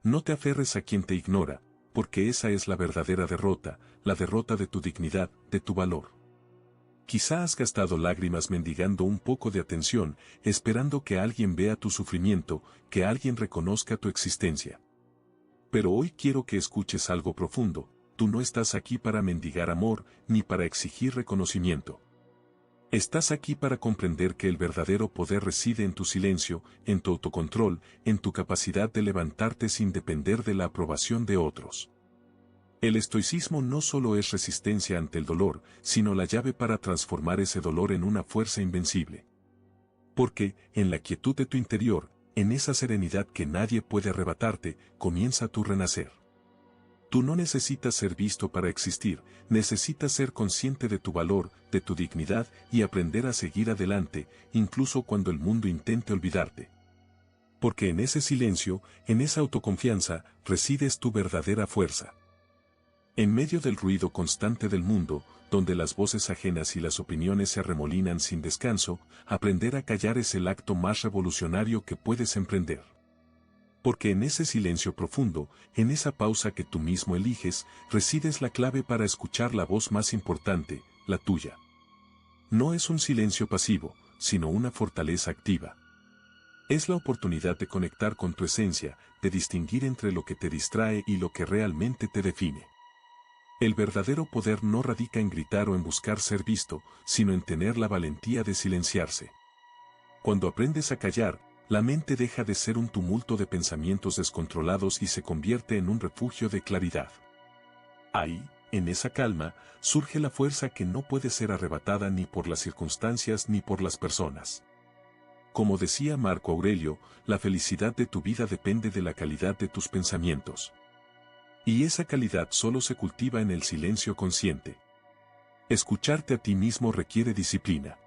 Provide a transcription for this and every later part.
No te aferres a quien te ignora, porque esa es la verdadera derrota, la derrota de tu dignidad, de tu valor. Quizá has gastado lágrimas mendigando un poco de atención, esperando que alguien vea tu sufrimiento, que alguien reconozca tu existencia. Pero hoy quiero que escuches algo profundo: tú no estás aquí para mendigar amor, ni para exigir reconocimiento. Estás aquí para comprender que el verdadero poder reside en tu silencio, en tu autocontrol, en tu capacidad de levantarte sin depender de la aprobación de otros. El estoicismo no solo es resistencia ante el dolor, sino la llave para transformar ese dolor en una fuerza invencible. Porque, en la quietud de tu interior, en esa serenidad que nadie puede arrebatarte, comienza tu renacer. Tú no necesitas ser visto para existir, necesitas ser consciente de tu valor, de tu dignidad y aprender a seguir adelante, incluso cuando el mundo intente olvidarte. Porque en ese silencio, en esa autoconfianza, resides tu verdadera fuerza. En medio del ruido constante del mundo, donde las voces ajenas y las opiniones se arremolinan sin descanso, aprender a callar es el acto más revolucionario que puedes emprender. Porque en ese silencio profundo, en esa pausa que tú mismo eliges, resides la clave para escuchar la voz más importante, la tuya. No es un silencio pasivo, sino una fortaleza activa. Es la oportunidad de conectar con tu esencia, de distinguir entre lo que te distrae y lo que realmente te define. El verdadero poder no radica en gritar o en buscar ser visto, sino en tener la valentía de silenciarse. Cuando aprendes a callar, la mente deja de ser un tumulto de pensamientos descontrolados y se convierte en un refugio de claridad. Ahí, en esa calma, surge la fuerza que no puede ser arrebatada ni por las circunstancias ni por las personas. Como decía Marco Aurelio, la felicidad de tu vida depende de la calidad de tus pensamientos. Y esa calidad solo se cultiva en el silencio consciente. Escucharte a ti mismo requiere disciplina.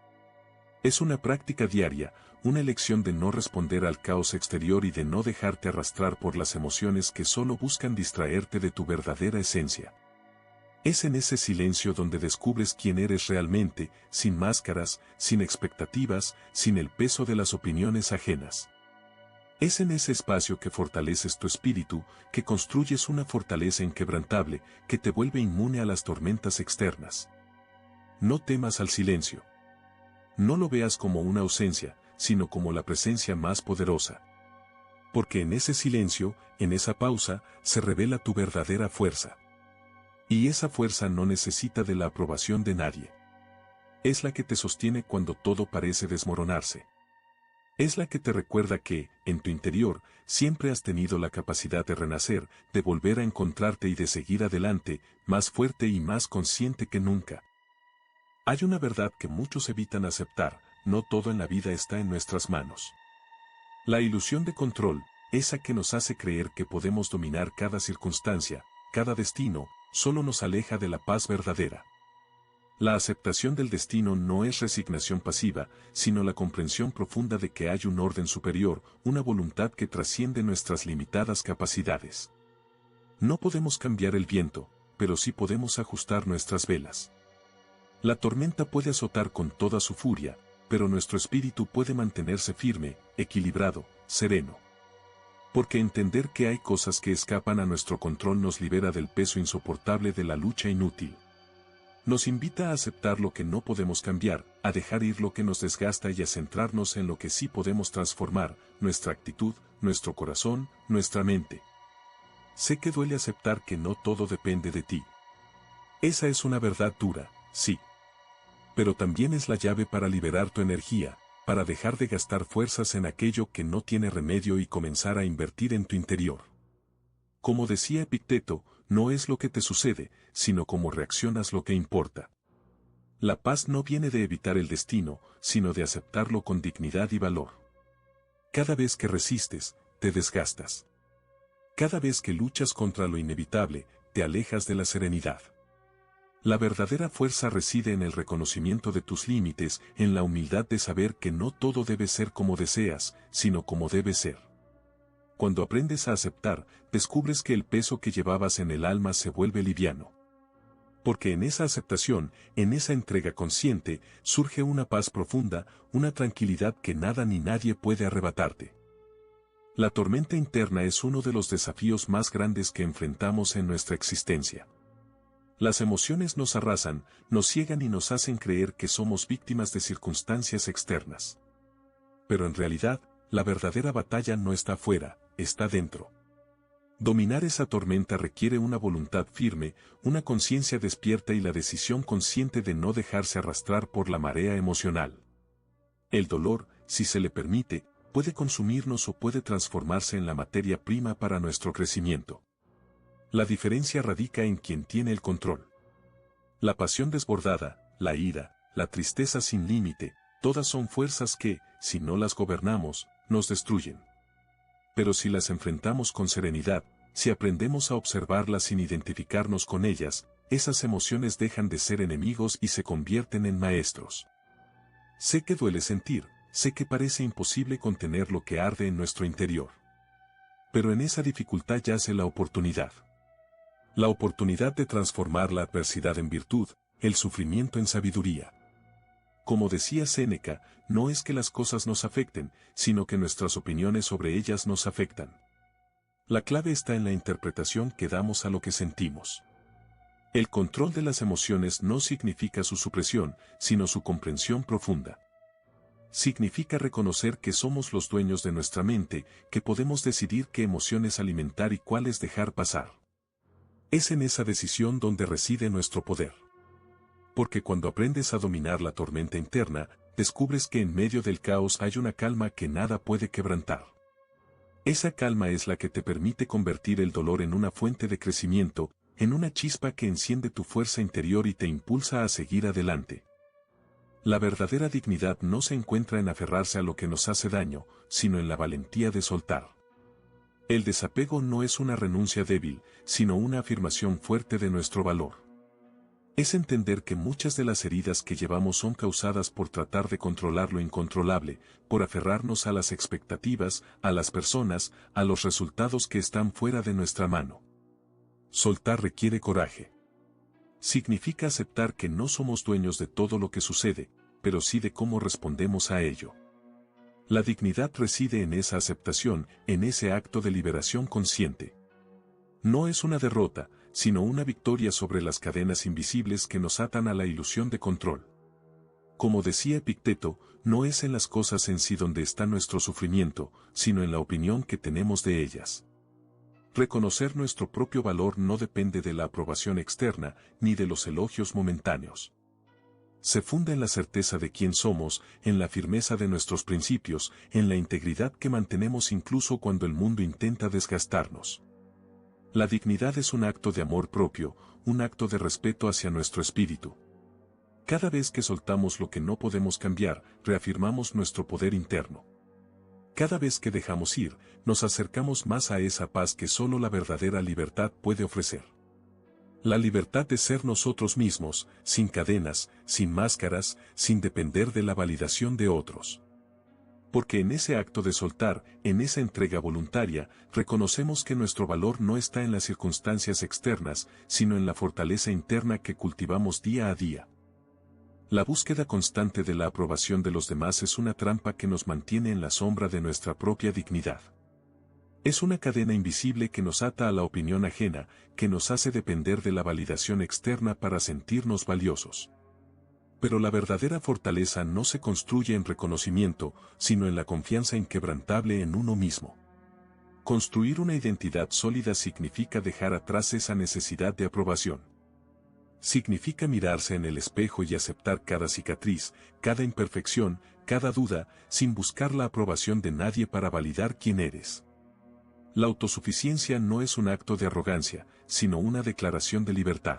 Es una práctica diaria, una elección de no responder al caos exterior y de no dejarte arrastrar por las emociones que solo buscan distraerte de tu verdadera esencia. Es en ese silencio donde descubres quién eres realmente, sin máscaras, sin expectativas, sin el peso de las opiniones ajenas. Es en ese espacio que fortaleces tu espíritu, que construyes una fortaleza inquebrantable, que te vuelve inmune a las tormentas externas. No temas al silencio. No lo veas como una ausencia, sino como la presencia más poderosa. Porque en ese silencio, en esa pausa, se revela tu verdadera fuerza. Y esa fuerza no necesita de la aprobación de nadie. Es la que te sostiene cuando todo parece desmoronarse. Es la que te recuerda que, en tu interior, siempre has tenido la capacidad de renacer, de volver a encontrarte y de seguir adelante, más fuerte y más consciente que nunca. Hay una verdad que muchos evitan aceptar: no todo en la vida está en nuestras manos. La ilusión de control, esa que nos hace creer que podemos dominar cada circunstancia, cada destino, solo nos aleja de la paz verdadera. La aceptación del destino no es resignación pasiva, sino la comprensión profunda de que hay un orden superior, una voluntad que trasciende nuestras limitadas capacidades. No podemos cambiar el viento, pero sí podemos ajustar nuestras velas. La tormenta puede azotar con toda su furia, pero nuestro espíritu puede mantenerse firme, equilibrado, sereno. Porque entender que hay cosas que escapan a nuestro control nos libera del peso insoportable de la lucha inútil. Nos invita a aceptar lo que no podemos cambiar, a dejar ir lo que nos desgasta y a centrarnos en lo que sí podemos transformar: nuestra actitud, nuestro corazón, nuestra mente. Sé que duele aceptar que no todo depende de ti. Esa es una verdad dura, sí. Pero también es la llave para liberar tu energía, para dejar de gastar fuerzas en aquello que no tiene remedio y comenzar a invertir en tu interior. Como decía Epicteto, no es lo que te sucede, sino cómo reaccionas lo que importa. La paz no viene de evitar el destino, sino de aceptarlo con dignidad y valor. Cada vez que resistes, te desgastas. Cada vez que luchas contra lo inevitable, te alejas de la serenidad. La verdadera fuerza reside en el reconocimiento de tus límites, en la humildad de saber que no todo debe ser como deseas, sino como debe ser. Cuando aprendes a aceptar, descubres que el peso que llevabas en el alma se vuelve liviano. Porque en esa aceptación, en esa entrega consciente, surge una paz profunda, una tranquilidad que nada ni nadie puede arrebatarte. La tormenta interna es uno de los desafíos más grandes que enfrentamos en nuestra existencia. Las emociones nos arrasan, nos ciegan y nos hacen creer que somos víctimas de circunstancias externas. Pero en realidad, la verdadera batalla no está afuera, está dentro. Dominar esa tormenta requiere una voluntad firme, una conciencia despierta y la decisión consciente de no dejarse arrastrar por la marea emocional. El dolor, si se le permite, puede consumirnos o puede transformarse en la materia prima para nuestro crecimiento. La diferencia radica en quien tiene el control. La pasión desbordada, la ira, la tristeza sin límite, todas son fuerzas que, si no las gobernamos, nos destruyen. Pero si las enfrentamos con serenidad, si aprendemos a observarlas sin identificarnos con ellas, esas emociones dejan de ser enemigos y se convierten en maestros. Sé que duele sentir, sé que parece imposible contener lo que arde en nuestro interior. Pero en esa dificultad yace la oportunidad. La oportunidad de transformar la adversidad en virtud, el sufrimiento en sabiduría. Como decía Séneca, no es que las cosas nos afecten, sino que nuestras opiniones sobre ellas nos afectan. La clave está en la interpretación que damos a lo que sentimos. El control de las emociones no significa su supresión, sino su comprensión profunda. Significa reconocer que somos los dueños de nuestra mente, que podemos decidir qué emociones alimentar y cuáles dejar pasar. Es en esa decisión donde reside nuestro poder. Porque cuando aprendes a dominar la tormenta interna, descubres que en medio del caos hay una calma que nada puede quebrantar. Esa calma es la que te permite convertir el dolor en una fuente de crecimiento, en una chispa que enciende tu fuerza interior y te impulsa a seguir adelante. La verdadera dignidad no se encuentra en aferrarse a lo que nos hace daño, sino en la valentía de soltar. El desapego no es una renuncia débil, sino una afirmación fuerte de nuestro valor. Es entender que muchas de las heridas que llevamos son causadas por tratar de controlar lo incontrolable, por aferrarnos a las expectativas, a las personas, a los resultados que están fuera de nuestra mano. Soltar requiere coraje. Significa aceptar que no somos dueños de todo lo que sucede, pero sí de cómo respondemos a ello. La dignidad reside en esa aceptación, en ese acto de liberación consciente. No es una derrota, sino una victoria sobre las cadenas invisibles que nos atan a la ilusión de control. Como decía Epicteto, no es en las cosas en sí donde está nuestro sufrimiento, sino en la opinión que tenemos de ellas. Reconocer nuestro propio valor no depende de la aprobación externa, ni de los elogios momentáneos. Se funda en la certeza de quién somos, en la firmeza de nuestros principios, en la integridad que mantenemos incluso cuando el mundo intenta desgastarnos. La dignidad es un acto de amor propio, un acto de respeto hacia nuestro espíritu. Cada vez que soltamos lo que no podemos cambiar, reafirmamos nuestro poder interno. Cada vez que dejamos ir, nos acercamos más a esa paz que solo la verdadera libertad puede ofrecer. La libertad de ser nosotros mismos, sin cadenas, sin máscaras, sin depender de la validación de otros. Porque en ese acto de soltar, en esa entrega voluntaria, reconocemos que nuestro valor no está en las circunstancias externas, sino en la fortaleza interna que cultivamos día a día. La búsqueda constante de la aprobación de los demás es una trampa que nos mantiene en la sombra de nuestra propia dignidad. Es una cadena invisible que nos ata a la opinión ajena, que nos hace depender de la validación externa para sentirnos valiosos. Pero la verdadera fortaleza no se construye en reconocimiento, sino en la confianza inquebrantable en uno mismo. Construir una identidad sólida significa dejar atrás esa necesidad de aprobación. Significa mirarse en el espejo y aceptar cada cicatriz, cada imperfección, cada duda, sin buscar la aprobación de nadie para validar quién eres. La autosuficiencia no es un acto de arrogancia, sino una declaración de libertad.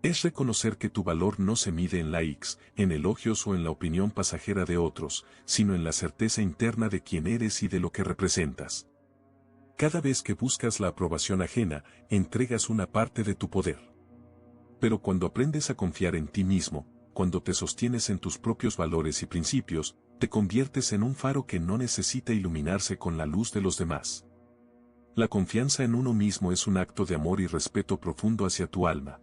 Es reconocer que tu valor no se mide en likes, en elogios o en la opinión pasajera de otros, sino en la certeza interna de quién eres y de lo que representas. Cada vez que buscas la aprobación ajena, entregas una parte de tu poder. Pero cuando aprendes a confiar en ti mismo, cuando te sostienes en tus propios valores y principios, te conviertes en un faro que no necesita iluminarse con la luz de los demás. La confianza en uno mismo es un acto de amor y respeto profundo hacia tu alma.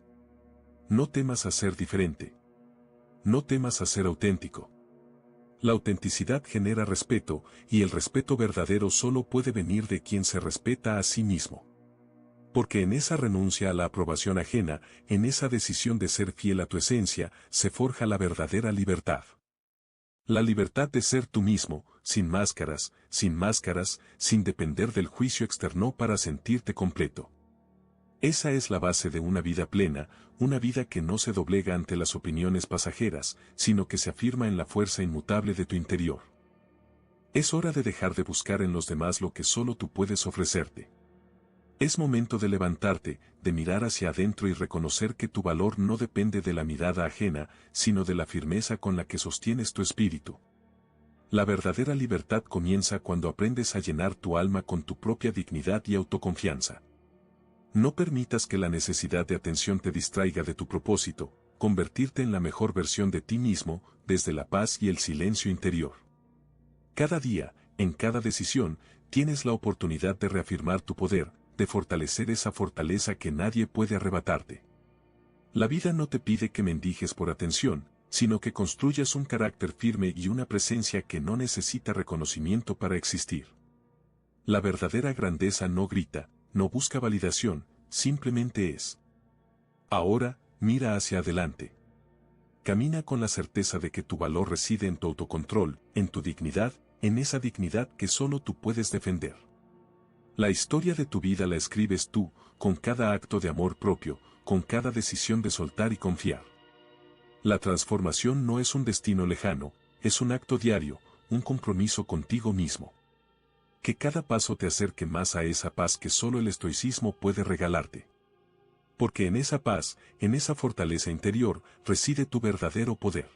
No temas a ser diferente. No temas a ser auténtico. La autenticidad genera respeto, y el respeto verdadero solo puede venir de quien se respeta a sí mismo. Porque en esa renuncia a la aprobación ajena, en esa decisión de ser fiel a tu esencia, se forja la verdadera libertad. La libertad de ser tú mismo, sin máscaras, sin depender del juicio externo para sentirte completo. Esa es la base de una vida plena, una vida que no se doblega ante las opiniones pasajeras, sino que se afirma en la fuerza inmutable de tu interior. Es hora de dejar de buscar en los demás lo que solo tú puedes ofrecerte. Es momento de levantarte, de mirar hacia adentro y reconocer que tu valor no depende de la mirada ajena, sino de la firmeza con la que sostienes tu espíritu. La verdadera libertad comienza cuando aprendes a llenar tu alma con tu propia dignidad y autoconfianza. No permitas que la necesidad de atención te distraiga de tu propósito, convertirte en la mejor versión de ti mismo, desde la paz y el silencio interior. Cada día, en cada decisión, tienes la oportunidad de reafirmar tu poder, de fortalecer esa fortaleza que nadie puede arrebatarte. La vida no te pide que mendigues por atención, sino que construyas un carácter firme y una presencia que no necesita reconocimiento para existir. La verdadera grandeza no grita, no busca validación, simplemente es. Ahora, mira hacia adelante. Camina con la certeza de que tu valor reside en tu autocontrol, en tu dignidad, en esa dignidad que solo tú puedes defender. La historia de tu vida la escribes tú, con cada acto de amor propio, con cada decisión de soltar y confiar. La transformación no es un destino lejano, es un acto diario, un compromiso contigo mismo. Que cada paso te acerque más a esa paz que solo el estoicismo puede regalarte. Porque en esa paz, en esa fortaleza interior, reside tu verdadero poder.